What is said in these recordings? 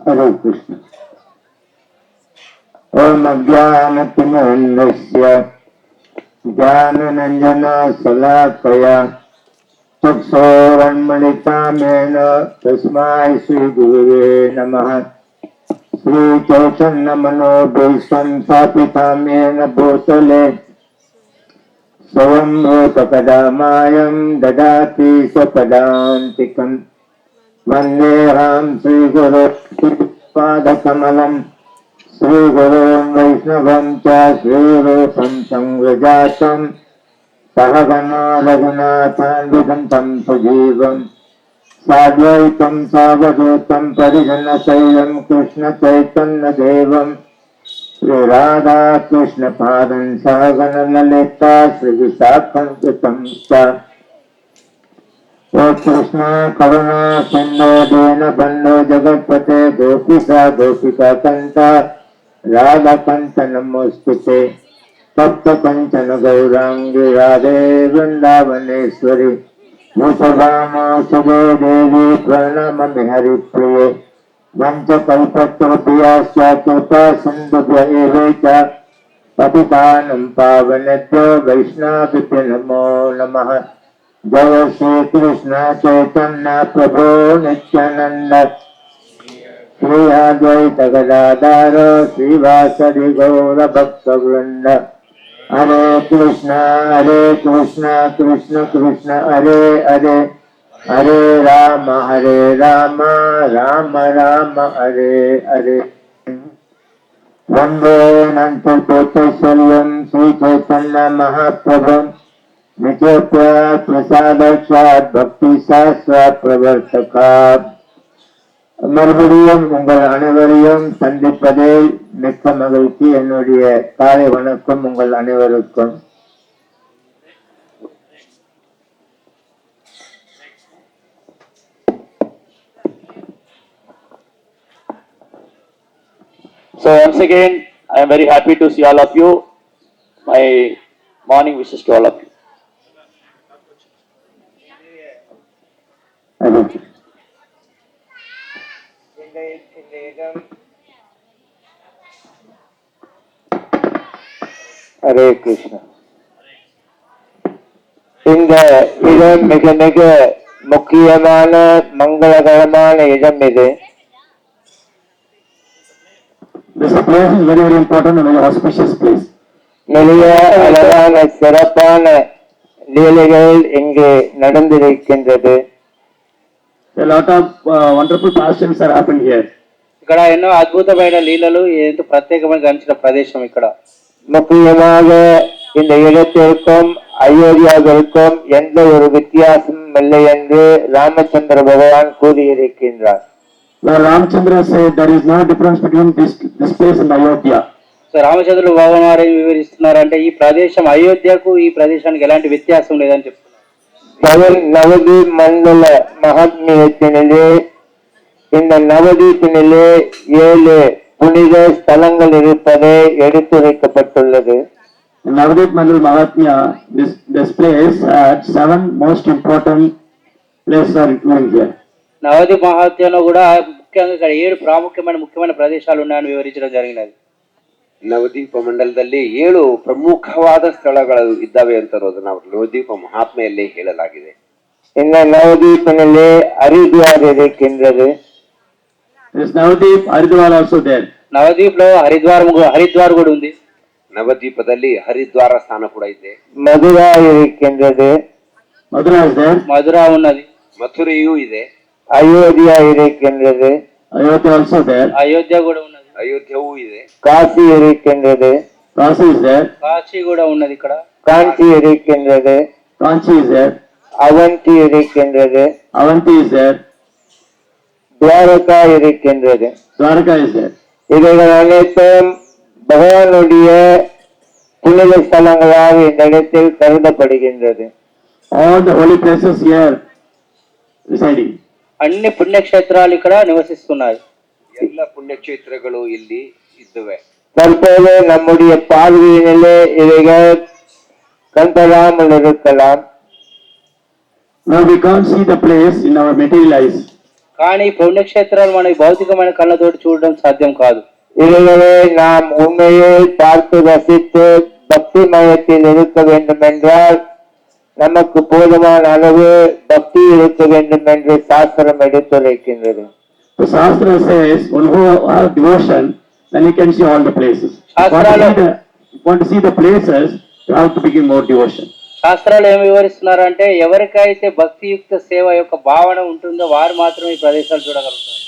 हरे कृष्ण। ओम अज्ञानतिमिरन्धस्य ज्ञाननञ्जनशलाकया चक्षुरुन्मीलितं तस्मै श्रीगुरुवे नमः। श्रीचैतन्यमनोभीष्टं स्थापितं येन भूतले स्वयं रूपकदामायं ददाति स्वपदान्तिकम्। वन्देऽहं श्रीगुरुपादकमलम् श्रीगुरुं वैष्णवं च श्रीरूपं संव्रजातं सहगणो रघुनाथान्वितं सजीवं साद्वैतं सावधूतं परिजनशैलं कृष्णचैतन्यदेवं श्रीराधा कृष्णपादं सहगणललिता श्रीविशाखं च। ओ कृष्ण करुणा सिंधु दीनबन्धो जगत्पते गोपिका गोपिका कंठ राधाकांत नमोस्तुते। भक्त कंचन गौरांगी राधे वृंदावनेश्वरी मुसभामासुदे देवी प्रणमामि हरिप्रिये। वंशकल्पतरुभ्यश्च कृपा सिन्धुभ्य च पतितानं पावनेभ्यो वैष्णवेभ्यो नमो नमः। जय श्री कृष्ण चैतन्य प्रभु नित्यानंद श्री अद्वैत गदाधर श्रीवासदि गौर भक्त वृंद। हरे कृष्ण कृष्ण कृष्ण हरे हरे हरे राम राम राम हरे हरे। वंदे अनंतकोटिश्वर्यं श्री चैतन्य महाप्रभु नित्य प्रसादात् भक्ति शास्त्र प्रवर्तकात्। மறுபடியும் உங்கள் அனைவரையும் சந்திப்பதில் மிக்க மகிழ்ச்சி. என்னுடைய காலை வணக்கம் உங்கள் அனைவருக்கும். So once again, I am very happy to see all of you. My morning wishes to all of you. Hare Krishna. இந்த இடம் மிக மிக முக்கியமான மங்களகரமான இடம் இது. This place is very very important and very auspicious place. நிறைய அழகான சிறப்பான லீலைகள் இங்கு நடந்திருக்கின்றது. A lot of wonderful pastimes are happening here. ఇక్కడ ఎన్నో అద్భుతమైన లీలలు ఎంతో ప్రత్యేకమైన గంచిన ప్రదేశం ఇక్కడ. முக்கியமாக இந்த இடத்திற்கும் அயோத்தியாவிற்கும் எந்த ஒரு வித்தியாசமும் இல்லை என்று ராமச்சந்திர பகவான் கூறியிருக்கின்றார். Ramchandra said there is no difference between this place and Ayodhya. So రామచంద్రులు భగవాన్ వారు వివరిస్తున్నారంటే ఈ ప్రదేశం అయోధ్యకు ఈ ప్రదేశానికి ఎలాంటి వ్యత్యాసం లేదని చెప్తున్నారు. நவதீப் மண்டல மகாத்மியத்தினிலே இந்த நவதீப்பினிலே 7 புனித ஸ்தலங்கள் இருப்பதை எடுத்துரைக்கப்பட்டுள்ளது. In Navadip Mandal Mahatmya, this place had 7 most important places are included here. Navdeep మహాత్యంలో కూడా ముఖ్యంగా ఇక్కడ 7 ముఖ్యమైన ప్రదేశాలు ఉన్నాయని వివరించడం జరిగినది. ನವದೀಪ ಮಂಡಲದಲ್ಲಿ 7 ಪ್ರಮುಖವಾದ ಸ್ಥಳಗಳು ಇದ್ದಾವೆ ಅಂತ ಅನ್ನೋದನ್ನ ನವದೀಪ ಮಹಾತ್ಮೆಯಲ್ಲಿ ಹೇಳಲಾಗಿದೆ. இந்த நவதீப்பினிலே ஹரித்வார் இருக்கின்றது. There is Navadip, Haridwar also there. Navdeep లో హరిద్వార్ కూడా ఉంది. ನವದೀಪದಲ್ಲಿ ಹರಿದ್ವಾರ ಸ್ಥಾನ ಕೂಡ ಇದೆ. மதுரா இருக்கின்றது. Madura is there. మధుర ఉన్నది. ಮಥುರೆಯೂ ಇದೆ. அயோத்தியா இருக்கின்றது. Ayodhya also there. అయోధ్య కూడా ఉన్నది. ಅಯೋಧ್ಯೆಯೂ ಇದೆ. காசி இருக்கின்றது. Kashi is there. కాశీ కూడా ఉన్నది ఇక్కడ. காஞ்சி இருக்கின்றது. Kanchi is there. அவந்தி இருக்கின்றது. Avanti is there. துவாரகா இருக்கின்றது. Dwarka is there. இவைகள் அனைத்தும் பகவானுடைய புனித ஸ்தலங்களாக இந்த இடத்தில் கருதப்படுகின்றது. All the holy places here residing. అన్ని పుణ్యక్షేత్రాలు ఇక్కడ నివసిస్తున్నాయి. ಎಲ್ಲ ಪುಣ್ಯಕ್ಷೇತ್ರಗಳು ಇಲ್ಲಿ ಇದ್ದಾವೆ. தற்போது நம்முடைய பார்வையினிலே இவைகள் கண்டலாமல் இருக்கலாம். Now we can't see the place in our material eyes. కానీ పుణ్యక్షేత్రాలు మన ఈ భౌతికమైన కళ్ళతోటి చూడడం సాధ్యం కాదు. இவைகளை நாம் உண்மையை பார்த்து ரசித்து பக்தி மயத்தில் இருக்க வேண்டும் என்றால் நமக்கு போதுமான அளவு பக்தி இருக்க வேண்டும் என்று சாஸ்திரம் எடுத்துரைக்கின்றது. The Shastra says, one who has devotion, then he can see all the places. Want to see the places, you have to begin more devotion. శాస్త్రాలు ఏమి వివరిస్తున్నారంటే ఎవరికైతే భక్తియుక్త సేవ యొక్క భావన ఉంటుందో వారు మాత్రమే ఈ ప్రదేశాలు చూడగలుగుతారు.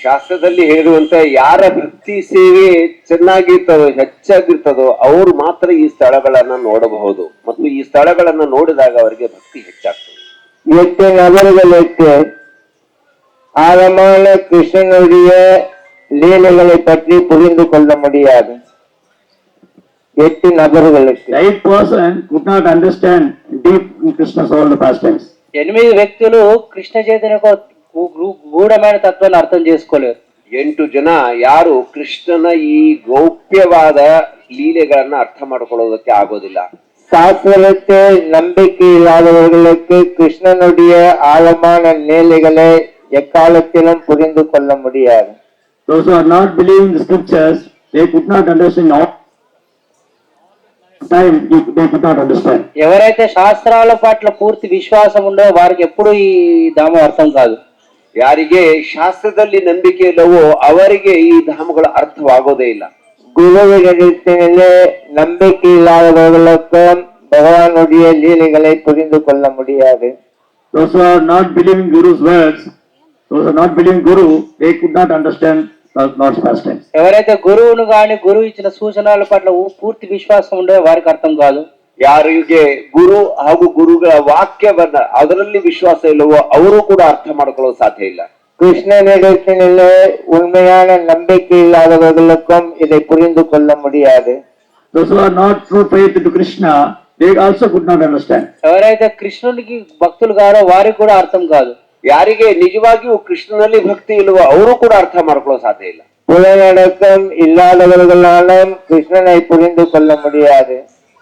ಶಾಸ್ತ್ರದಲ್ಲಿ ಹೇಳುವಂತೆ ಯಾರ ಭಕ್ತಿ ಸೇವೆ ಚೆನ್ನಾಗಿರ್ತದೋ ಹೆಚ್ಚಾಗಿರ್ತದೋ ಅವ್ರು ಮಾತ್ರ ಈ ಸ್ಥಳಗಳನ್ನ ನೋಡಬಹುದು ಮತ್ತು ಈ ಸ್ಥಳಗಳನ್ನ ನೋಡಿದಾಗ ಅವರಿಗೆ ಭಕ್ತಿ ಹೆಚ್ಚಾಗ್ತದೆ. 8 நபர்களுக்கு ஆழமான கிருஷ்ணனுடைய லீலைகளை பற்றி புரிந்து கொள்ள முடியாது. 8 நபர்களுக்கு 8 person could not understand deep in Krishna's all the pastimes. 8 వ్యక్తులు కృష్ణ చైతన్య యొక్క గూఢమైన తత్వాన్ని అర్థం చేసుకోలేరు. 8 ಜನ ಯಾರು ಕೃಷ್ಣನ ಈ ಗೌಪ್ಯವಾದ ಲೀಲೆಗಳನ್ನ ಅರ್ಥ ಮಾಡ್ಕೊಳ್ಳೋದಕ್ಕೆ ಆಗೋದಿಲ್ಲ. சாஸ்திரத்தை நம்பிக்கை இல்லாதவர்களுக்கு கிருஷ்ணனுடைய ஆழமான லீலைகளை எக்காலத்திலும் புரிந்து கொள்ள முடியாது. Those who are not believing the scriptures, they could not understand all time, they could not understand. ఎవరైతే శాస్త్రాల పట్ల పూర్తి విశ్వాసం ఉందో వారికి ఎప్పుడు ఈ ధామం అర్థం కాదు. ಯಾರಿಗೆ ಶಾಸ್ತ್ರದಲ್ಲಿ ನಂಬಿಕೆ ಇಲ್ಲವೋ ಅವರಿಗೆ ಈ ಧಾಮಗಳ ಅರ್ಥವಾಗೋದೇ ಇಲ್ಲ. குருவிடத்திலே நம்பிக்கை இல்லாதவர்களுக்கு பகவானுடைய லீலைகளை புரிந்து கொள்ள முடியாது. Those who are not believing Guru's words, those who are not believing Guru, they could not understand Lord's pastimes. ఎవరైతే గురువును గాని గురువు ఇచ్చిన సూచనల పట్ల పూర్తి విశ్వాసం ఉండే వారికి అర్థం కాదు. ಯಾರಿಗೆ ಗುರು ಹಾಗೂ ಗುರುಗಳ ವಾಕ್ಯವನ್ನ ಅದರಲ್ಲಿ ವಿಶ್ವಾಸ ಇಲ್ಲವೋ ಅವರು ಕೂಡ ಅರ್ಥ ಮಾಡ್ಕೊಳ್ಳೋದು ಸಾಧ್ಯ ಇಲ್ಲ. கிருஷ்ணனிடத்திலே உண்மையான நம்பிக்கை இல்லாதவர்களுக்கும் இதை புரிந்து கொள்ள முடியாது. Those who are not true faith into Krishna, they also could not understand. ఎవరైతే కృష్ణునికి భక్తులు గారో వారికి కూడా అర్థం కాదు. ಯಾರಿಗೆ ನಿಜವಾಗಿಯೂ ಕೃಷ್ಣನಲ್ಲಿ ಭಕ್ತಿ ಇಲ್ಲವೋ ಅವರು ಕೂಡ ಅರ್ಥ ಮಾಡ್ಕೊಳ್ಳೋ ಸಾಧ್ಯ ಇಲ್ಲ. புலனடக்கம் இல்லாதவர்களாலும் கிருஷ்ணனை புரிந்து கொள்ள முடியாது.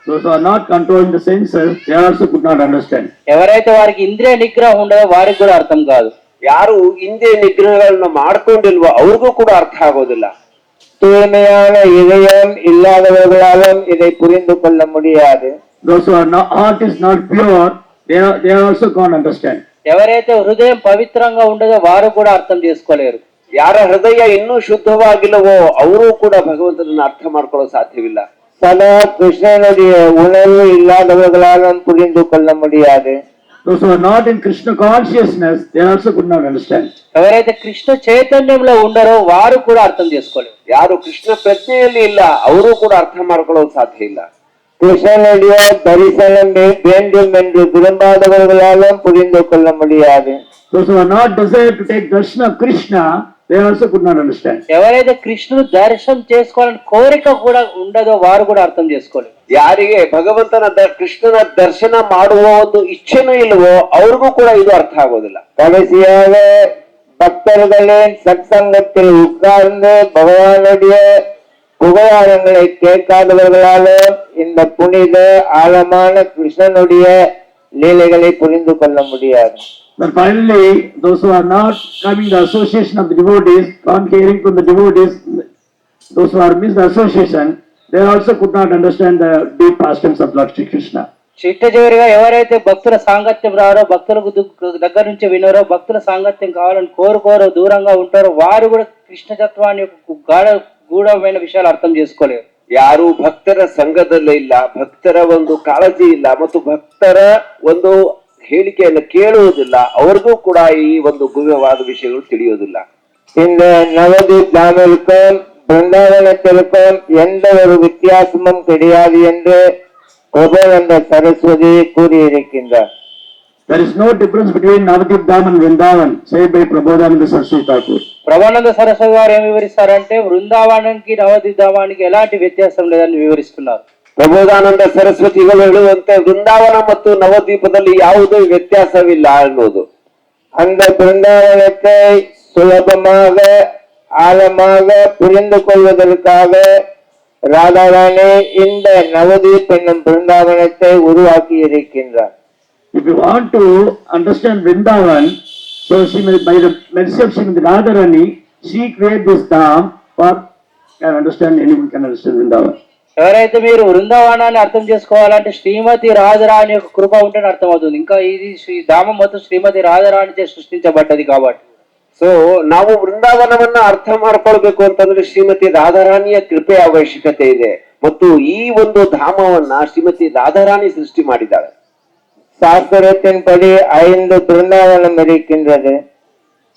Those who are not controlling the senses, they also could not understand. ఎవరైతే వారికి ఇంద్రియ నిగ్రహం ఉండదో వారికి కూడా అర్థం కాదు. ಯಾರು ಇಂದ್ರಿಯ ನಿಗ್ರಹಗಳನ್ನ ಮಾಡ್ಕೊಂಡಿಲ್ವೋ ಅವ್ರಿಗೂ ಕೂಡ ಅರ್ಥ ಆಗೋದಿಲ್ಲ. தூய்மையான இதயம் இல்லாதவர்களாலும் இதை புரிந்து கொள்ள முடியாது. Those who are not, heart is not pure, they also can't understand. ఎవరైతే హృదయం పవిత్రంగా ఉండదో వారు కూడా అర్థం చేసుకోలేరు. ಯಾರ ಹೃದಯ ಇನ್ನೂ ಶುದ್ಧವಾಗಿಲ್ಲವೋ ಅವರು ಕೂಡ ಭಗವಂತನನ್ನ ಅರ್ಥ ಮಾಡ್ಕೊಳ್ಳೋ ಸಾಧ್ಯವಿಲ್ಲ. சதா கிருஷ்ணனுடைய உணர்வு இல்லாதவர்களாலும் புரிந்து கொள்ள முடியாது. Those who are not in Krishna consciousness, they also could not understand. ఎవరైతే కృష్ణ చైతన్యంలో ఉండరో వారు కూడా అర్థం చేసుకోలేరు. ಯಾರು ಕೃಷ್ಣ ಪ್ರಜ್ಞೆಯಲ್ಲಿ ಇಲ್ಲ ಅವರು ಕೂಡ ಅರ್ಥ ಮಾಡ್ಕೊಳ್ಳೋದು ಸಾಧ್ಯ ಇಲ್ಲ. கிருஷ்ணனுடைய தரிசனம் வேண்டும் என்று விரும்பாதவர்களாலும் புரிந்து கொள்ள முடியாது. Those who are not desired to take darshan of Krishna, they also could not understand. ఎవరైతే కృష్ణుడు దర్శనం చేసుకోవాలని కోరిక కూడా ఉండదో వారు కూడా అర్థం చేసుకోలేరు. ಯಾರಿಗೆ ಭಗವಂತನ ಕೃಷ್ಣನ ದರ್ಶನ ಮಾಡುವ ಒಂದು ಇಚ್ಛೆನೂ ಇಲ್ವೋ ಅವ್ರಿಗೂ ಕೂಡ ಇದು ಅರ್ಥ ಆಗೋದಿಲ್ಲ. கடைசியாக பக்தர்களின் சத்சங்கத்தில் உட்கார்ந்து பகவானுடைய புகழாரங்களை கேட்காதவர்களாலும் இந்த புனித ஆழமான கிருஷ்ணனுடைய லீலைகளை புரிந்து கொள்ள முடியாது. But finally, those who are not coming the association of the devotees, not hearing from the devotees, those who are missed the association, they also could not understand the deep pastimes of Lord Shri Krishna. చిట్ట చివరిగా ఎవరైతే భక్తుల సాంగత్యం రారో, భక్తులకు దగ్గర నుంచి వినరో, భక్తుల సాంగత్యం కావాలని కోరుకోరో, దూరంగా ఉంటారో వారు కూడా కృష్ణ తత్వాన్ని యొక్క ಗೂಢమైన ವಿಷಯ ಅರ್ಥಂ చేసుకోలేరు. ಯಾರು ಭಕ್ತರ ಸಂಘದಲ್ಲೇ ಇಲ್ಲ, ಭಕ್ತರ ಒಂದು ಕಾಳಜಿ ಇಲ್ಲ ಮತ್ತು ಭಕ್ತರ ಒಂದು ಹೇಳಿಕೆಯನ್ನು ಕೇಳುವುದಿಲ್ಲ, ಅವ್ರಿಗೂ ಕೂಡ ಈ ಒಂದು ಗುಹ್ಯವಾದ ವಿಷಯಗಳು ತಿಳಿಯೋದಿಲ್ಲ. இந்த நவதீப் தாமிற்கும் பிருந்தாவனத்திற்கும் எந்த ஒரு வித்தியாசமும் கிடையாது என்று பிரபோதந்த சரஸ்வதி கூறியிருக்கின்றார். There is no difference between Navadip Dham and Vrindavan, said by Prabodhananda Saraswati Thakur. ప్రభానంద Saraswati గారు ఏమి వివరిస్తారంటే వృందావనానికి నవదీప్ ధామానికి ఎలాంటి వ్యత్యాసం లేదని వివరిస్తున్నారు. ಪ್ರಬೋಧಾನಂದ ಸರಸ್ವತಿಗಳು ಹೇಳುವಂತೆ ವೃಂದಾವನ ಮತ್ತು ನವದ್ವೀಪದಲ್ಲಿ ಯಾವುದೇ ವ್ಯತ್ಯಾಸವಿಲ್ಲ ಅನ್ನೋದು. அந்த பிருந்தாவனத்தை சுலபமாக ஆழமாக புரிந்து கொள்வதற்காக ராதாராணி இந்த நவதீப் என்னும் பிருந்தாவனத்தை உருவாக்கி இருக்கின்றார். If you want to understand Vrindavan, So by the mercy of Srimati Radharani, she created this dham for, anyone can understand Vrindavan. ఎవరైతే మీరు బృందావనాన్ని అర్థం చేసుకోవాలంటే శ్రీమతి రాధారాణి యొక్క కృప ఉంటేనే అర్థమవుతుంది. ఇంకా ఇది ధామం మొత్తం శ్రీమతి రాధారాణిచే సృష్టించబడ్డది కాబట్టి. ಸೊ ನಾವು ವೃಂದಾವನವನ್ನ ಅರ್ಥ ಮಾಡ್ಕೊಳ್ಬೇಕು ಅಂತಂದ್ರೆ ಶ್ರೀಮತಿ ರಾಧಾರಾಣಿಯ ಕೃಪೆ ಅವಶ್ಯಕತೆ ಇದೆ. ಮತ್ತು ಈ ಒಂದು ಧಾಮವನ್ನ ಶ್ರೀಮತಿ ರಾಧಾರಾಣಿ ಸೃಷ್ಟಿ ಮಾಡಿದ್ದಾಳೆ. சாஸ்திரத்தின்படி 5 பிருந்தாவனம் இருக்கின்றது.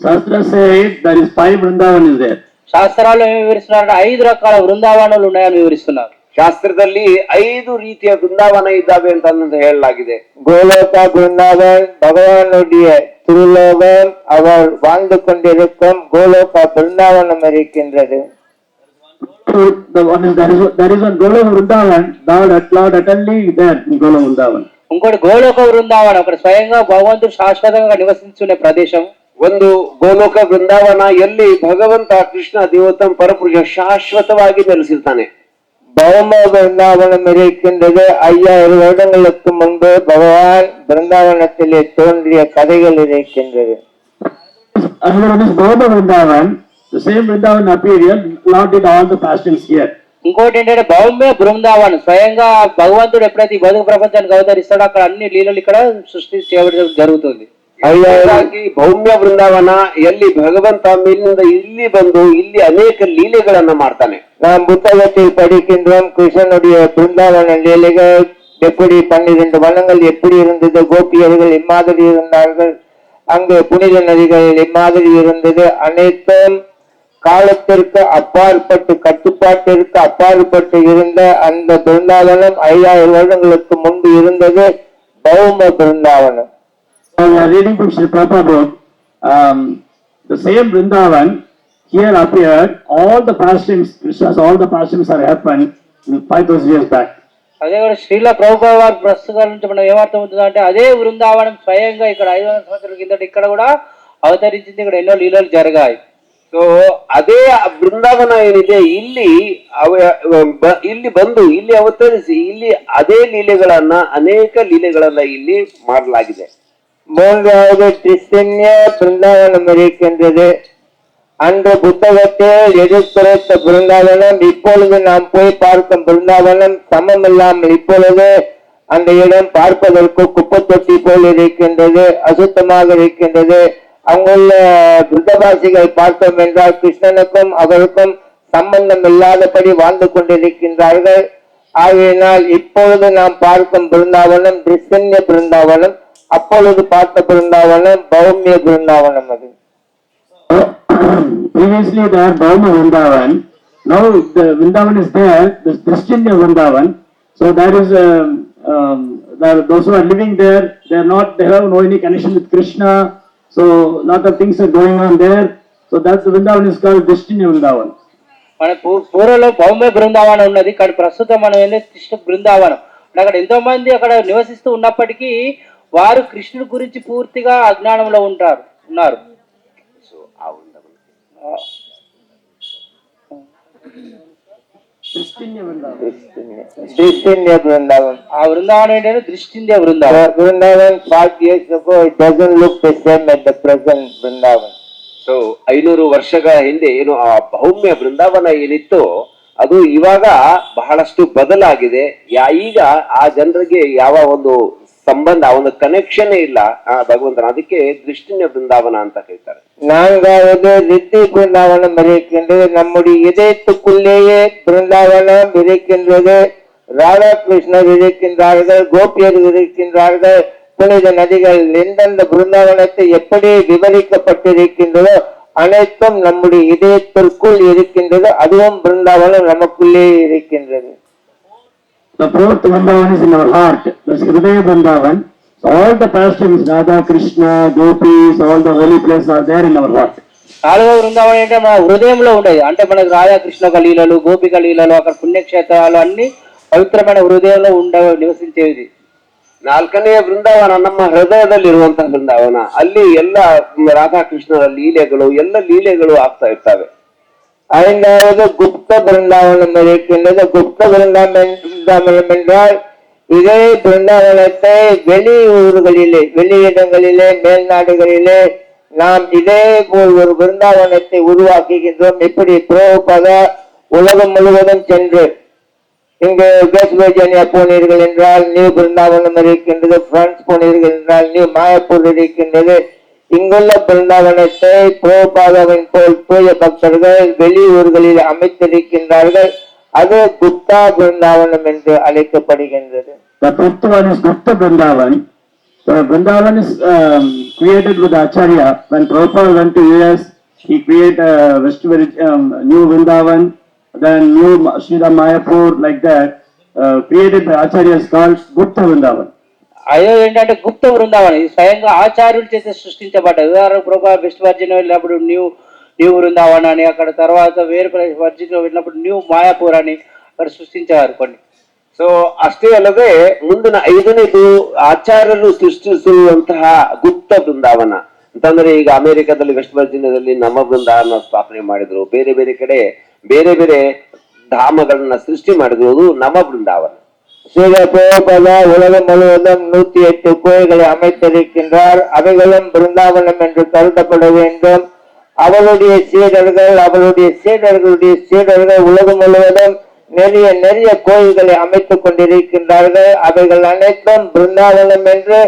Shastra says there is 5 Vrindavan is there. శాస్త్రాలు ఏమి వివరిస్తున్నారంటే 5 రకాల బృందావనాలు ఉన్నాయని వివరిస్తున్నారు. ಶಾಸ್ತ್ರದಲ್ಲಿ 5 ರೀತಿಯ ಬೃಂದಾವನ ಇದ್ದಾವೆ ಅಂತ ಹೇಳಲಾಗಿದೆ. கோலோக பிருந்தாவன் பகவானுடைய திருலோகம், அவர் வாழ்ந்து கொண்டிருக்கும் கோலோக பிருந்தாவனம் இருக்கின்றது. There is one Goloka Vrindavan, Lord Atalli there in Goloka Vrindavan. ఇంకోటి గోలోక బృందావనం, అక్కడ స్వయంగా భగవంతుడు శాశ్వతంగా నివసించునే ప్రదేశం. ಒಂದು ಗೋಲೋಕ ಬೃಂದಾವನ ಎಲ್ಲಿ ಭಗವಂತ ಕೃಷ್ಣ ದೇವೋತ್ತಮ ಪರಪುರುಷ ಶಾಶ್ವತವಾಗಿ ನೆಲೆಸಿರ್ತಾನೆ. பௌம பிருந்தாவனம் இருக்கின்றது. 5000 வருடங்களுக்கு முன்பு பகவான் பிருந்தாவனத்திலே தோன்றிய கதைகள் இருக்கின்றது. Another one is Bhauma Vrindavan. The same Vrindavan appeared here. Lord did all the pastimes here. ఇంకోటి ఏంటంటే భౌమ్య బృందావనం, స్వయంగా భగవంతుడు ఎప్పుడైతే ఈ బతుకు ప్రపంచానికి అవతరిస్తాడో అక్కడ అన్ని లీలలు ఇక్కడ సృష్టి చేయడం జరుగుతుంది. ಹಾಗಾಗಿ ಭೌಮ್ಯ ಬೃಂದಾವನ ಎಲ್ಲಿ ಭಗವಂತ ಮೇಲಿನಿಂದ ಇಲ್ಲಿ ಬಂದು ಇಲ್ಲಿ ಅನೇಕ ಲೀಲೆಗಳನ್ನ ಮಾಡ್ತಾನೆ. நாம் புத்தகத்தில் படிக்கின்றோம் கிருஷ்ணனுடைய பிருந்தாவன லீலைகள் எப்படி 12 வனங்கள் எப்படி இருந்தது, கோபியர்கள் இம்மாதிரி இருந்தார்கள், அங்கு புனித நதிகள் இம்மாதிரி இருந்தது. அனைத்தும் காலத்திற்கு அப்பாற்பட்டு, கட்டுப்பாட்டிற்கு அப்பாற்பட்டு இருந்த அந்த பிருந்தாவனம் 5000 வருடங்களுக்கு முன்பு இருந்தது பௌம Brindavanam. We are reading from Sri Prabhupada, the same Vrindavan here appeared. All the pastimes, all the pastimes are happened 5000 years back. అదే కూడా శ్రీల ప్రభుపాద వారి ప్రస్తుతాల నుంచి మనం ఏమర్థం అవుతుంది అంటే అదే బృందావనం స్వయంగా ఇక్కడ 500 సంవత్సరాల కిందట ఇక్కడ కూడా అవతరించింది. ఇక్కడ ఎన్నో లీలలు జరిగాయి. ಸೊ ಅದೇ ಬೃಂದಾವನ ಏನಿದೆ ಇಲ್ಲಿ ಇಲ್ಲಿ ಬಂದು ಇಲ್ಲಿ ಅವತರಿಸಿ ಇಲ್ಲಿ ಅದೇ ಲೀಲೆಗಳನ್ನ ಅನೇಕ ಲೀಲೆಗಳನ್ನ ಇಲ್ಲಿ ಮಾಡಲಾಗಿದೆ. மூன்றாவது கிறிஸ்தன்ய பிருந்தாவனம் இருக்கின்றது. அன்று புத்தகத்தில் எடுத்துரைத்த பிருந்தாவனம் இப்பொழுது நாம் போய் பார்க்கும் பிருந்தாவனம் சமம் இல்லாமல் இப்பொழுது அந்த இடம் பார்ப்பதற்கு குப்பை தொட்டி போல் இருக்கின்றது, அசுத்தமாக இருக்கின்றது. அங்குள்ள புத்தவாசிகள் பார்த்தோம் என்றால் கிருஷ்ணனுக்கும் அவருக்கும் சம்பந்தம் இல்லாதபடி வாழ்ந்து கொண்டிருக்கின்றார்கள். ஆகையினால் இப்பொழுது நாம் பார்க்கும் பிருந்தாவனம் கிறிஸ்தன்ய பிருந்தாவனம், அப்பொழுது பார்த்த பிருந்தாவனம் பௌமிய பிருந்தாவனம். அது Previously there Bhauma Vrindavan. Now the Vrindavan is there, this Christianya Vrindavan. So there is those who are living there, they have no any connection with Krishna. So lot of things are going on there. So that's the Vrindavan is called Christianya Vrindavan. మన పూర్వలో భౌమ్య బృందావనం ఉన్నది, కానీ ప్రస్తుతం మనం ఏంటంటే కృష్ణ బృందావనం. అక్కడ ఎంతో మంది అక్కడ నివసిస్తూ ఉన్నప్పటికీ వారు కృష్ణుడి గురించి పూర్తిగా అజ్ఞానంలో ఉన్నారు. Christianya Vrindavan. ఆ బృందావనం ఏంటంటే దృష్టింద్య Brindavanam. Vrindavan 5 years ago, it doesn't look the same as the present Vrindavan. So 500 ವರ್ಷಗಳ ಹಿಂದೆ ಏನು ಆ ಭೌಮ್ಯ ಬೃಂದಾವನ ಏನಿತ್ತು ಅದು ಇವಾಗ ಬಹಳಷ್ಟು ಬದಲಾಗಿದೆ. ಈಗ ಆ ಜನರಿಗೆ ಯಾವ ಒಂದು ಸಂಬಂಧ, ಒಂದು ಕನೆಕ್ಷನ್ ಇಲ್ಲ ಭಗವಂತನ, ಅದಕ್ಕೆ ದೃಷ್ಟಿನ್ಯ ಬೃಂದಾವನ ಅಂತ ಹೇಳ್ತಾರೆ. 4வது ரித்தி பிருந்தாவனம் இருக்கின்றது. நம்முடைய இதயத்துக்குள்ளேயே பிருந்தாவனம் இருக்கின்றது. ராதா கிருஷ்ணர் இருக்கின்றார்கள், கோபியர்கள் இருக்கின்றார்கள், புனித நதிகள். எந்தெந்த பிருந்தாவனத்தை எப்படி விவரிக்கப்பட்டிருக்கின்றதோ அனைத்தும் நம்முடைய இதயத்திற்குள் இருக்கின்றது. அதுவும் பிருந்தாவனம் நமக்குள்ளே இருக்கின்றது. The fourth Vrindavan is in our heart. That's Hridaya Vrindavan. So all the pastimes, Radha, Krishna, Gopis, all the holy places are there in our heart. 4వ బృందావనం అంటే మన హృదయంలో ఉండేది. అంటే మనకు రాధాకృష్ణ లీలలు, గోపిక లీలలు, అక్కడ పుణ్యక్షేత్రాలు అన్ని పవిత్రమైన హృదయంలో నివసించేది. 4ನೇ ಬೃಂದಾವನ ನಮ್ಮ ಹೃದಯದಲ್ಲಿರುವಂತಹ ಬೃಂದಾವನ. ಅಲ್ಲಿ ಎಲ್ಲ ರಾಧಾಕೃಷ್ಣರ ಲೀಲೆಗಳು, ಎಲ್ಲ ಲೀಲೆಗಳು ಆಗ್ತಾ ಇರ್ತವೆ. 5வது குப்த பிருந்தாவனம் இருக்கின்றது. குப்த பிருந்தாவனம் என்றால் இதே பிருந்தாவனத்தை வெளி ஊர்களிலே, வெளியிடங்களிலே, மேல்நாடுகளிலே நாம் இதே போல் ஒரு பிருந்தாவனத்தை உருவாக்குகின்றோம். இப்படி பிரபுபாதா உலகம் முழுவதும் சென்று இங்கு வெஸ்ட் வர்ஜீனியா போனீர்கள் என்றால் நியூ பிருந்தாவனம் இருக்கின்றது, பிரான்ஸ் போனீர்கள் என்றால் நியூ மாயப்பூர் இருக்கின்றது. இங்குள்ள பிருந்தாவனத்தை பிரபுபாதாவின் போல் தூய பக்தர்கள் வெளியூர்களில் அமைத்திருக்கின்றார்கள். அது குப்தா பிருந்தாவனம் என்று அழைக்கப்படுகின்றது. The fifth one is Gupta Vrindavan. So Vrindavan is created with Acharya. When Prabhupada went to US, he created new Vrindavan, then new Srila Mayapur, like that. Created by Acharya is called Gupta Vrindavan. అదే ఏంటంటే గుప్త బృందావనం ఇది స్వయంగా ఆచార్యులు చేసి సృష్టించబడ్డది. ఉదాహరణ ప్రభా west Virginia వెళ్ళినప్పుడు new new Brindavan అని, అక్కడ తర్వాత వేరే వర్జినియా వెళ్ళినప్పుడు న్యూ మాయాపూర్ అని అక్కడ సృష్టించారు కొన్ని. ಸೊ ಅಷ್ಟೇ ಅಲ್ಲದೆ ಮುಂದಿನ 5ನೇದು ಆಚಾರ್ಯರು ಸೃಷ್ಟಿಸುವಂತಹ ಗುಪ್ತ ಬೃಂದಾವನ ಅಂತಂದ್ರೆ, ಈಗ ಅಮೆರಿಕದಲ್ಲಿ ವೆಸ್ಟ್ ವರ್ಜಿನಿಯಾದಲ್ಲಿ ನಮ್ಮ ಬೃಂದಾವನ ಸ್ಥಾಪನೆ ಮಾಡಿದ್ರು, ಬೇರೆ ಬೇರೆ ಕಡೆ ಬೇರೆ ಬೇರೆ ಧಾಮಗಳನ್ನ ಸೃಷ್ಟಿ ಮಾಡಿದ್ರು, ಅದು ನಮ್ಮ ಬೃಂದಾವನ. ஸ்ரீல பிரபுபாதா உலகம் முழுவதும் 108 கோயில்களை அமைத்திருக்கின்றார். அவைகளும் பிருந்தாவனம் என்று கருதப்பட வேண்டும். அவளுடைய சீடர்களுடைய சீடர்கள் உலகம் முழுவதும் நிறைய கோயில்களை அமைத்துக் கொண்டிருக்கின்றார்கள். அவைகள் அனைத்தும் பிருந்தாவனம் என்று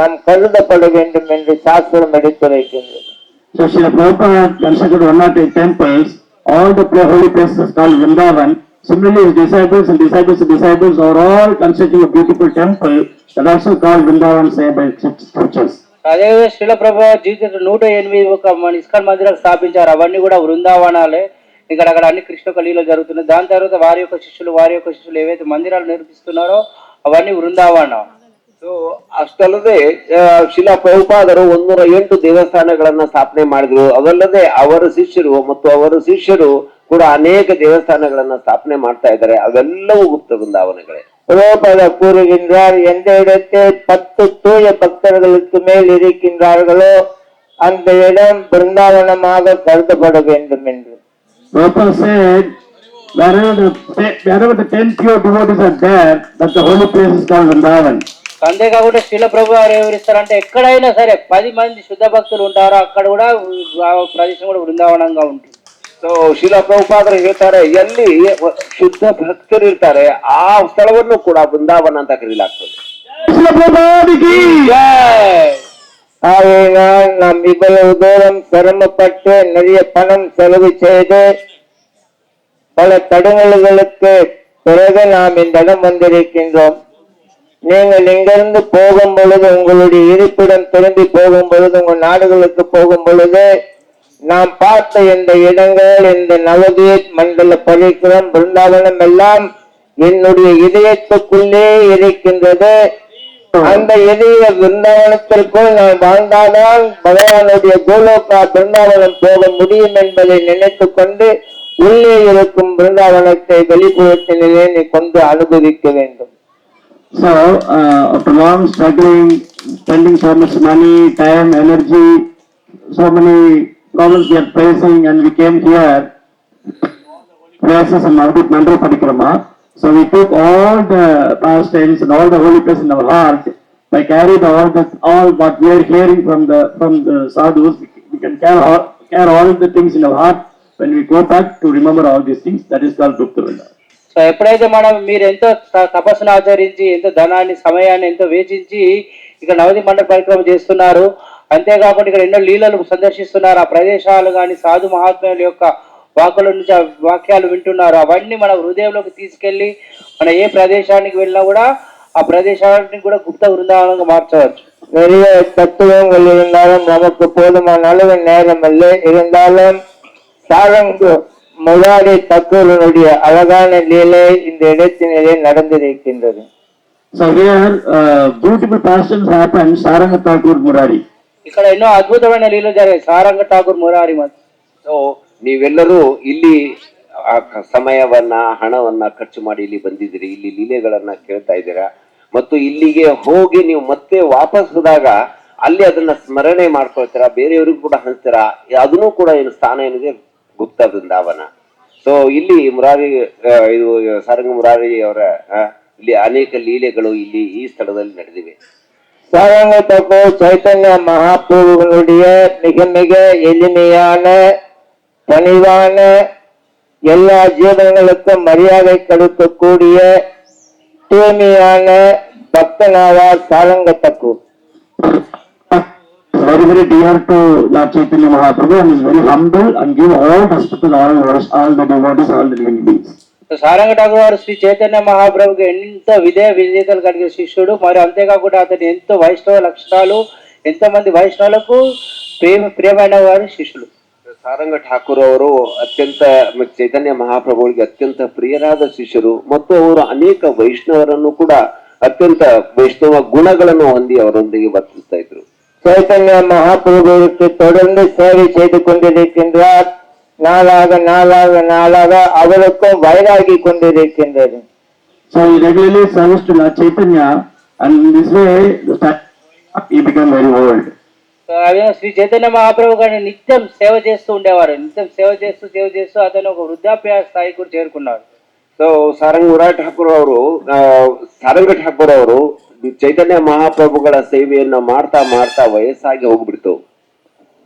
நாம் கருதப்பட வேண்டும் என்று சாஸ்திரம் எடுத்துரைக்கின்றது. So Srila Prabhupada constructed 108 temples. All the holy places called Vrindavan. Similarly, his disciples and disciples are all constructing a beautiful temple that also called Vrindavan, say by scriptures. అదే శ్రీల ప్రభు జీవిత 108 ఒక ఇస్కాన్ మందిరాలు స్థాపించారు. అవన్నీ కూడా బృందావనాలే. ఇక్కడ అక్కడ అన్ని కృష్ణ కలీలో జరుగుతున్నాయి. దాని తర్వాత వారి యొక్క శిష్యులు ఏవైతే మందిరాలు నిర్మిస్తున్నారో అవన్నీ బృందావనం. ಸೊ ಅಷ್ಟಲ್ಲದೆ ಶಿಲಾ ಪ್ರಭುಪಾದರು 108 ದೇವಸ್ಥಾನಗಳನ್ನ ಸ್ಥಾಪನೆ ಮಾಡಿದ್ರು. ಅವಲ್ಲದೆ ಅವರ ಶಿಷ್ಯರು ಕೂಡ ಅನೇಕ ದೇವಸ್ಥಾನಗಳನ್ನ ಸ್ಥಾಪನೆ ಮಾಡ್ತಾ ಇದ್ದಾರೆ. ಅವೆಲ್ಲವೂ ಗುಪ್ತ ಬೃಂದಾವನಗಳೇ. பிரபுபாதா கூறுகின்றார், எந்த இடத்தில் 10 தூய பக்தர்களுக்கு மேல் இருக்கின்றார்களோ அந்த இடம் பிருந்தாவனமாக கருதப்பட வேண்டும் என்று. Prabhupada said, wherever the 10 pure devotees are there, that the holy place is called Vrindavan. అంతేకాకుండా శ్రీల ప్రభు వారు ఎవరిస్తారంటే ఎక్కడైనా సరే 10 మంది శుద్ధ భక్తులు ఉంటారో అక్కడ కూడా ప్రదేశం కూడా బృందావనంగా ఉంటుంది. ಸೊ ಶಿಲಾ ಪ್ರಭುಪಾದರು ಹೇಳ್ತಾರೆ, ಎಲ್ಲಿ ಶುದ್ಧ ಭಕ್ತರು ಇರ್ತಾರೆ ಆ ಸ್ಥಳವನ್ನು ಕೂಡ ಬೃಂದಾವನ ಅಂತ ಕರೀಲಾಗ್ತದೆ. Srila Prabhupada ki జై. ஆகையினால் நாம் இவ்வளவு தூரம் சிரமப்பட்டு நிறைய பணம் செலவு செய்து பல தடங்கல்களுக்கு பிறகு நாம் இந்த இடம் வந்திருக்கின்றோம். நீங்கள் இங்கிருந்து போகும் பொழுது, உங்களுடைய இருப்பிடம் திரும்பி போகும் பொழுது, உங்கள் நாடுகளுக்கு போகும் பொழுது நாம் பார்த்த இந்த இடங்கள், இந்த நவதீப் மண்டல பரிசுரம் பிருந்தாவனம் எல்லாம் என்னுடைய இதயத்துக்குள்ளே இருக்கின்றது. அந்த இதய பிருந்தாவனத்திற்குள் நான் வாழ்ந்தால்தான் பகவானுடைய கோலோகா பிருந்தாவனம் போக முடியும் என்பதை நினைத்துக் கொண்டு உள்ளே இருக்கும் பிருந்தாவனத்தை வெளிப்புறத்தினிலே நீ கொண்டு அனுபவிக்க வேண்டும். So, after long struggling, spending so much money, time, energy, so many problems we are facing, and we came here, places in Navadip Mandal Parikrama. So we took all the pastimes and all the holy places in our heart. By carried all what we are hearing from the sadhus, we can carry all the things in our heart. When we go back to remember all these things, that is called Gupta Vrindavan. So ఎప్పుడైతే మీరు ఎంతో తపస్సును ఆచరించి, ఎంతో ధనాన్ని, సమయాన్ని ఎంతో వేచించి ఇక్కడ నవదీప్ మండల పరిక్రమ చేస్తున్నారు, అంతేకాకుండా ఇక్కడ ఎన్నో లీలలు సందర్శిస్తున్నారు, ఆ ప్రదేశాలు కానీ సాధు మహాత్ముల యొక్క వాక్యాలు వింటున్నారు, అవన్నీ మన హృదయంలోకి తీసుకెళ్లి మన ఏ ప్రదేశానికి వెళ్ళినా కూడా ఆ ప్రదేశాన్ని కూడా గుప్త బృందావనంగా మార్చవచ్చు. நிறைய தத்துவங்கள் இருந்தாலும் நமக்கு போதுமான அளவு நேரம் இல்லை. இருந்தாலும் சாரங்கு முராரி தக்கூரனுடைய அழகான லீலை இந்த இடத்தினிலே நடந்திருக்கின்றது. So here beautiful pastimes happen, Saranga Thakur Murari. ఇక్కడ ఎన్నో అద్భుతమైన లీలలు జరిగాయి సారంగ ఠాకూర్ మురారి మధ్య. ಸೊ ನೀವೆಲ್ಲರೂ ಇಲ್ಲಿ ಸಮಯವನ್ನ ಹಣವನ್ನ ಖರ್ಚು ಮಾಡಿ ಇಲ್ಲಿ ಬಂದಿದ್ದೀರಿ, ಇಲ್ಲಿ ಲೀಲೆಗಳನ್ನ ಕೇಳ್ತಾ ಇದ್ದೀರಾ, ಮತ್ತು ಇಲ್ಲಿಗೆ ಹೋಗಿ ನೀವು ಮತ್ತೆ ವಾಪಸ್ ಹೋದಾಗ ಅಲ್ಲಿ ಅದನ್ನ ಸ್ಮರಣೆ ಮಾಡ್ಕೊಳ್ತೀರಾ, ಬೇರೆಯವ್ರಿಗೂ ಕೂಡ ಹಂಚ್ತೀರಾ. ಅದನ್ನು ಕೂಡ ಏನು ಸ್ಥಾನ ಏನಿದೆ ಗುಪ್ತ ಬೃಂದಾವನ. ಸೊ ಇಲ್ಲಿ ಇದು ಸಾರಂಗ ಮುರಾರಿ ಅವರ ಇಲ್ಲಿ ಅನೇಕ ಲೀಲೆಗಳು ಇಲ್ಲಿ ಈ ಸ್ಥಳದಲ್ಲಿ ನಡೆದಿವೆ. சாரங்கத்தக்கு சைத்தன்ய மகாபிரபுவினுடைய மிக மிக எளிமையான பணிவான எல்லா ஜீவன்களுக்கும் மரியாதை கொடுக்கக்கூடிய தூய்மையான பக்தனாவார் சாரங்கத்தக்கு. Very, very dear to Lord Chaitanya Mahaprabhu and is very humble and give all respect to all the devotees, all the living beings. Saranga Thakur వారు శ్రీ చైతన్య మహాప్రభుకి ఎంతో విధేయతలు కలిగిన శిష్యుడు. మరి అంతేకాకుండా అతను ఎంతో వైష్ణవ లక్షణాలు, ఎంతో మంది వైష్ణవులకు ప్రియమైన వారు శిష్యులు. ಸಾರಂಗ ಠಾಕೂರ್ ಅವರು ಅತ್ಯಂತ ಚೈತನ್ಯ ಮಹಾಪ್ರಭುಗಳಿಗೆ ಅತ್ಯಂತ ಪ್ರಿಯರಾದ ಶಿಷ್ಯರು ಮತ್ತು ಅವರು ಅನೇಕ ವೈಷ್ಣವರನ್ನು ಕೂಡ ಅತ್ಯಂತ ವೈಷ್ಣವ ಗುಣಗಳನ್ನು ಹೊಂದಿ ಅವರೊಂದಿಗೆ ವರ್ತಿಸ್ತಾ ಇದ್ರು. சைத்தன்ய மகாபிரபுவுக்கு தொடர்ந்து சேவை செய்து கொண்டிருக்கின்றார். நாளாக நாளாக நாளாக அவருக்கும் வயதாகி கொண்டிருக்கின்றது. So he regularly serves to Lord Chaitanya and in this way he became very old. Shri Chaitanya Mahaprabhu గారిని నిత్యం సేవ చేస్తూ ఉండేవారు. నిత్యం సేవ చేస్తూ అతను ఒక వృద్ధాప్య స్థాయికి కూడా చేరుకున్నారు. ಸೊ ಸಾರಂಗ ಠಾಕೂರ್ ಅವರು ಚೈತನ್ಯ ಮಹಾಪ್ರಭುಗಳ ಸೇವೆಯನ್ನ ಮಾಡ್ತಾ ಮಾಡ್ತಾ ವಯಸ್ಸಾಗಿ ಹೋಗ್ಬಿಡ್ತು.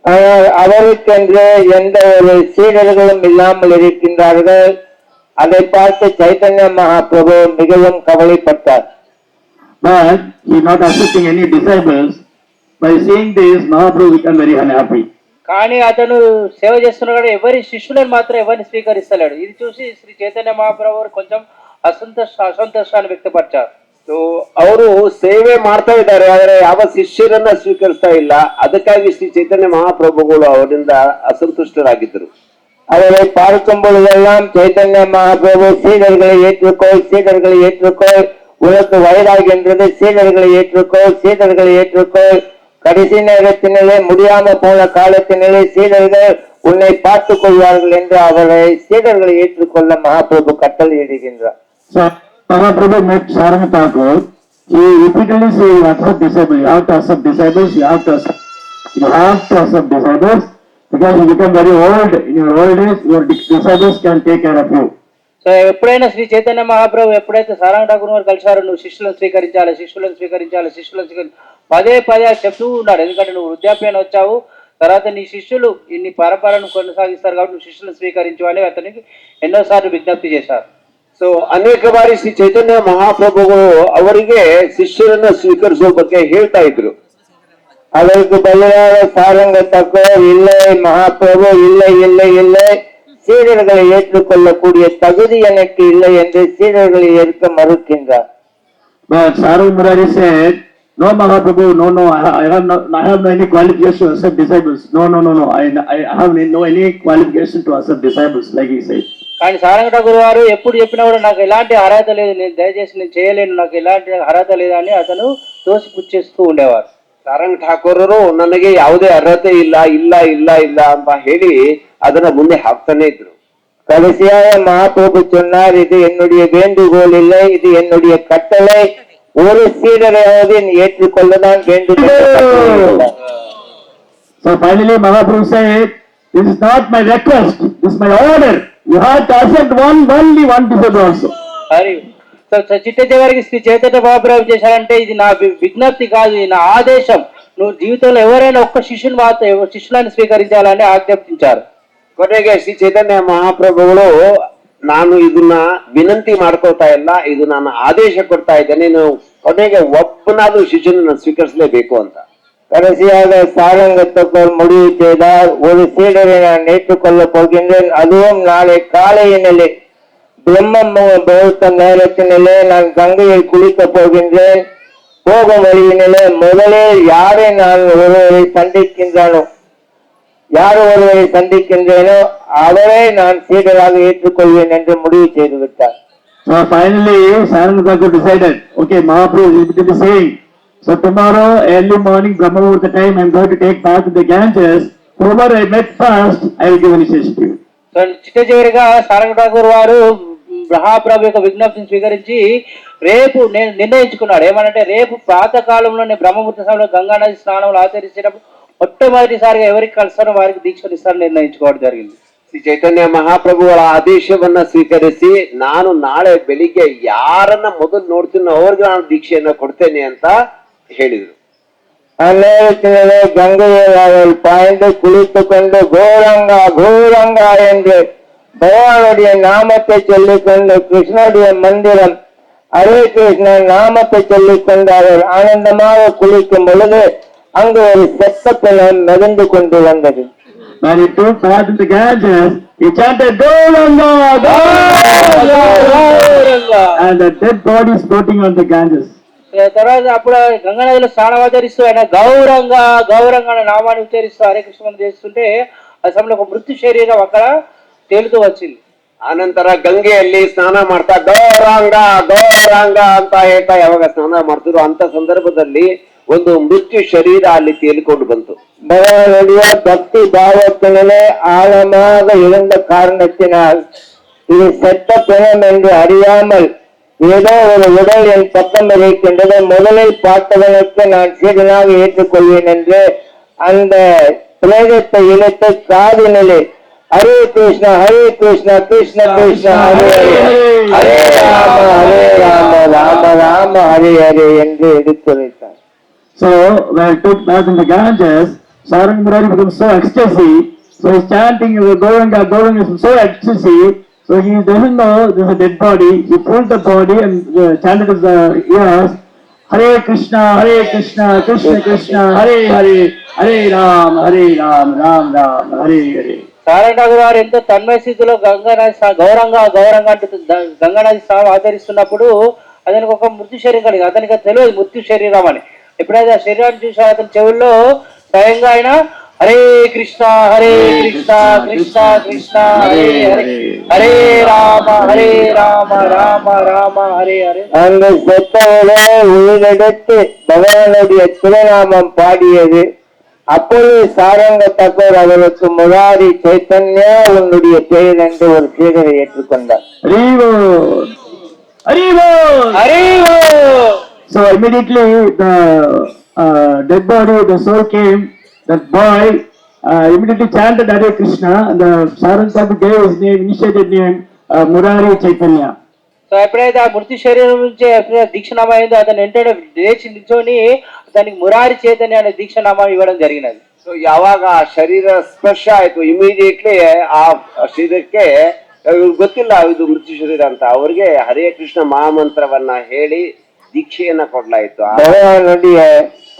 ஆனால் அவருக்கென்று எந்த ஒரு சீடர்களும் இல்லாமல் இருக்கின்றார்கள். அதை பார்த்து சைத்தன்ய மகாபிரபு மிகவும் கவலைப்பட்டார். But he not accepting any disciples. By seeing this, Mahaprabhu became very unhappy. కానీ అతను సేవ చేస్తున్నాడు, ఎవరి శిష్యులను మాత్రం ఎవరిని స్వీకరిస్తలేడు. ఇది చూసి శ్రీ చైతన్య మహాప్రభు కొంచెం అసంతోషాన్ని వ్యక్తపరిచారు. ಸೊ ಅವರು ಸೇವೆ ಮಾಡ್ತಾ ಇದ್ದಾರೆ, ಆದ್ರೆ ಯಾವ ಶಿಷ್ಯರನ್ನ ಸ್ವೀಕರಿಸ್ತಾ ಇಲ್ಲ. ಅದಕ್ಕಾಗಿ ಶ್ರೀ ಚೈತನ್ಯ ಮಹಾಪ್ರಭುಗಳು ಅವರಿಂದ ಅಸಂತುಷ್ಟರಾಗಿದ್ದರು. அவரை பார்க்கும் பொழுதெல்லாம் சைத்தன்ய மகாபிரபு சீடர்களை ஏற்றுக்கொள், உனக்கு வயதாகின்றது, சீடர்களை ஏற்றுக்கொள். கடைசி நேரத்தினிலே முடியாம போன காலத்தினிலே சீடர்கள் உன்னை பார்த்துக் கொள்வார்கள் என்று அவரை சீடர்களை ஏற்றுக்கொள்ள மகாபிரபு கட்டளை இடுகின்றார். So Mahaprabhu met Saranga Thakur. He repeatedly said, you accept disciples, you have to accept disciples, you have to accept disciples, because you become very old. In your old age, your disciples can take care of you. So ఎప్పుడైనా శ్రీ చైతన్య మహాప్రభు ఎప్పుడైతే సారంగ ఠాకూర్ వారు కలిశారో, నువ్వు శిష్యులను స్వీకరించాలి, పదే చెప్తూ ఉన్నాడు. ఎందుకంటే నువ్వు వృద్ధాప్యాన్ని వచ్చావు, తర్వాత నీ శిష్యులు ఇన్ని పరపరను కొనసాగిస్తారు కాబట్టి నువ్వు శిష్యులను స్వీకరించు అని అతనికి ఎన్నోసార్లు విజ్ఞప్తి చేశారు. ಸೊ ಅನೇಕ ಬಾರಿ ಶ್ರೀ ಚೈತನ್ಯ ಮಹಾಪ್ರಭುಗಳು ಅವರಿಗೆ ಶಿಷ್ಯರನ್ನ ಸ್ವೀಕರಿಸುವ ಬಗ್ಗೆ ಹೇಳ್ತಾ ಇದ್ರು. அதற்கு பதிலாக சாரங்கத்தக்கோ இல்லை மகாபிரபு, இல்லை சீடர்களை ஏற்றுக்கொள்ளக்கூடிய தகுதி எனக்கு இல்லை என்று சீடர்களை ஏற்க மறுக்கின்றார். But Saranga Murari said, no Mahaprabhu, no, I have no any qualification to accept disciples. No, I have no any qualification to accept disciples, like he said. కానీ సారంగ ఠాకూర్ వారు ఎప్పుడు చెప్పినా కూడా నాకు ఎలాంటి అర్హత లేదు, నేను చేయలేను, నాకు ఎలాంటి అర్హత లేదని అతను తోసిపుచ్చేస్తూ ఉండేవారు. ಸಾರಂಗ್ ಠಾಕೂರರು ನನಗೆ ಯಾವುದೇ ಅರ್ಹತೆ ಇಲ್ಲ ಅಂತ ಹೇಳಿ ಅದನ್ನ ಮುಂದೆ ಹಾಕ್ತಾನೆ ಇದ್ರು. கடைசியாக மகாபிரபு சொன்னார், இது என்னுடைய வேண்டுகோள் இல்லை, இது என்னுடைய கட்டளை. ஒரு சீடரையாவது ஏற்றுக்கொள்ளதான் வேண்டும். So finally Mahaprabhu said, this is not my request, this is my order. You have to accept only one disciple also. So చిట్ట చివరికి శ్రీ చైతన్య మహాప్రభు చేశారంటే ఇది నా విజ్ఞప్తి కాదు, ఇది నా ఆదేశం. నువ్వు జీవితంలో ఎవరైనా ఒక్క శిష్యులను స్వీకరించాలని ఆజ్ఞాపించారు. ಕೊನೆಗೆ ಶ್ರೀ ಚೈತನ್ಯ ಮಹಾಪ್ರಭುಗಳು ನಾನು ಇದನ್ನ ವಿನಂತಿ ಮಾಡ್ಕೊಳ್ತಾ ಇಲ್ಲ, ಇದು ನಾನು ಆದೇಶ ಕೊಡ್ತಾ ಇದ್ದೇನೆ, ನೀನು ಕೊನೆಗೆ ಒಬ್ಬನಾದ್ರೂ ಶಿಷ್ಯನನ್ನು ಸ್ವೀಕರಿಸಲೇಬೇಕು ಅಂತ. கடைசியாக சாரங்கத்தோர் முடிவு செய்தார், ஒரு சீடரை நான் ஏற்றுக்கொள்ளப் போகின்றேன், அதுவும் நாளை காலையினிலே பிரம்ம முகூர்த்த நேரத்தினிலே நான் கங்கையை குளிக்கப் போகின்றேன். போகும் வழியினிலே முதலில் யாரை நான் ஒருவரை சந்திக்கின்றேனோ அவரை நான் சீடராக ஏற்றுக்கொள்வேன் என்று முடிவு செய்து விட்டார். So finally Saranga Thakur decided, okay, Mahaprabhu is saying, so tomorrow early morning Brahma Muhurta time I am going to take bath to the Ganges. Whoever I met first, I will give initiation to you. So చిట్ట చివరిగా సారంగ ఠాకూర్ వారు మహాప్రభు యొక్క విజ్ఞప్తిని స్వీకరించి రేపు నేను నిర్ణయించుకున్నాడు. ఏమనంటే రేపు ప్రాతకాలంలో నేను బ్రహ్మముహూర్త సమయంలో గంగా నది స్నానంలో ఆచరించేటప్పుడు మొట్టమొదటిసారిగా ఎవరికి కలుస్తారో వారికి దీక్షనిస్తారని నిర్ణయించుకోవడం జరిగింది. ಶ್ರೀ ಚೈತನ್ಯ ಮಹಾಪ್ರಭುಗಳ ಆದೇಶವನ್ನ ಸ್ವೀಕರಿಸಿ ನಾನು ನಾಳೆ ಬೆಳಿಗ್ಗೆ ಯಾರನ್ನ ಮೊದಲು ನೋಡ್ತೀನೋ ಅವ್ರಿಗೆ ನಾನು ದೀಕ್ಷೆಯನ್ನ ಕೊಡ್ತೇನೆ ಅಂತ ಹೇಳಿದ್ರು. அந்நேரத்திலே கங்கையில் அவள் பாய்ந்து குளித்துக்கொண்டு கோரங்கா கோரங்கா என்று பகவானுடைய நாமத்தை சொல்லிக்கொண்டு கிருஷ்ணனுடைய மந்திரம் ஹரே கிருஷ்ணன் நாமத்தை சொல்லிக்கொண்டு அவள் ஆனந்தமாக குளிக்கும் பொழுது அங்கு ஒரு செத்த பிணம் மிதந்து கொண்டு வந்தது. When he took bath in the Ganges, he chanted Gauranga, Gauranga, and the dead body is floating on the Ganges. తర్వాత అప్పుడు గంగానదిలో స్నానం ఆచరిస్తూ ఆయన గౌరంగా గౌరంగా అనే నామాన్ని ఉచ్చరిస్తూ హరే కృష్ణ చేస్తుంటే ఆ సమయంలో ఒక మృత్యు శరీరం అక్కడ తేలుతూ వచ్చింది. ಆನಂತರ ಗಂಗೆಯಲ್ಲಿ ಸ್ನಾನ ಮಾಡ್ತಾ ಗೌರಾಂಗ ಗೌರಾಂಗ ಅಂತ ಹೇಳ್ತಾ ಯಾವಾಗ ಸ್ನಾನ ಮಾಡ್ತಿದ್ರು ಅಂತ ಸಂದರ್ಭದಲ್ಲಿ ಒಂದು ಮೃತ್ಯು ಶರೀರ ಅಲ್ಲಿ ತೇಲಿಕೊಂಡು ಬಂತು. பகவானுடைய பக்தி பாவத்திலே ஆழமாக இருந்த காரணத்தினால் இது செத்த பிணம் என்று அறியாமல் ஏதோ ஒரு உடல் என் பக்கம் இருக்கின்றது, முதலில் பார்த்தவனுக்கு நான் சீடனாக ஏற்றுக்கொள்வேன் என்று அந்த பிரேதத்தை இழுத்து காதினிலே ஹரே கிருஷ்ணா கிருஷ்ண கிருஷ்ண ஹரே ஹரே ஹரே ராம ராம ராம ஹரே ஹரே என்று எடுத்துரைத்தார். So when he took bath in the Ganges, Sarang Murari becomes so ecstasy, so he's chanting Gauranga, Gauranga is so ecstasy, so he doesn't know there's a dead body. He pulled the body and chanted his ears, Hare Krishna, Krishna Krishna, Hare Hare, Hare Ram, Ram Ram, Hare Hare. Saranga గారు ఎంతో తన్మయ స్థితిలో గంగానది గౌరంగా గౌరంగా అంటూ గంగానది స్నానం ఆచరిస్తున్నప్పుడు అతనికి ఒక మృత్యు శరీరం కలిగి అతనికి తెలియదు మృత్యు శరీరం అని. ఎప్పుడైతే ఆ శరీరాన్ని చూసా అతని చెవుల్లో స్వయంగా ఆయన హరే కృష్ణ కృష్ణ కృష్ణ హరే హరే హరే రామ రామ రామ హరే హరే அந்த செத்தவரை உயிரெடுத்து பகவானுடைய திருநாமம் பாடியது. அப்பொழுது சாரங்க தக்கர் அவருக்கு முராரி சைத்தன்யா உன்னுடைய பெயர் என்று ஒரு சீடரை ஏற்றுக்கொண்டார். So immediately the dead body, the soul came, that boy immediately chanted Hare Krishna, and the Sarang Thakur gave his name, initiated name Murari Chaitanya. So ఎప్పుడైతే ఆ మృత్యు శరీరం నుంచి దీక్షనామా అయిందో అతను వెంటనే లేచి నిల్చొని దానికి మురారి చైతన్య అనే దీక్షనామా ఇవ్వడం జరిగినది. ಸೊ ಯಾವಾಗ ಆ ಶರೀರ ಸ್ಪರ್ಶ ಆಯ್ತು ಇಮಿಡಿಯೇಟ್ಲಿ ಆ ಶರೀರಕ್ಕೆ ಗೊತ್ತಿಲ್ಲ ಇದು ಮೃತ್ಯು ಶರೀರ ಅಂತ, ಅವ್ರಿಗೆ ಹರೇ ಕೃಷ್ಣ ಮಹಾಮಂತ್ರವನ್ನ ಹೇಳಿ ದೀಕ್ಷೆಯನ್ನ ಕೊಡ್ಲಾಯ್ತು. பகவானுடைய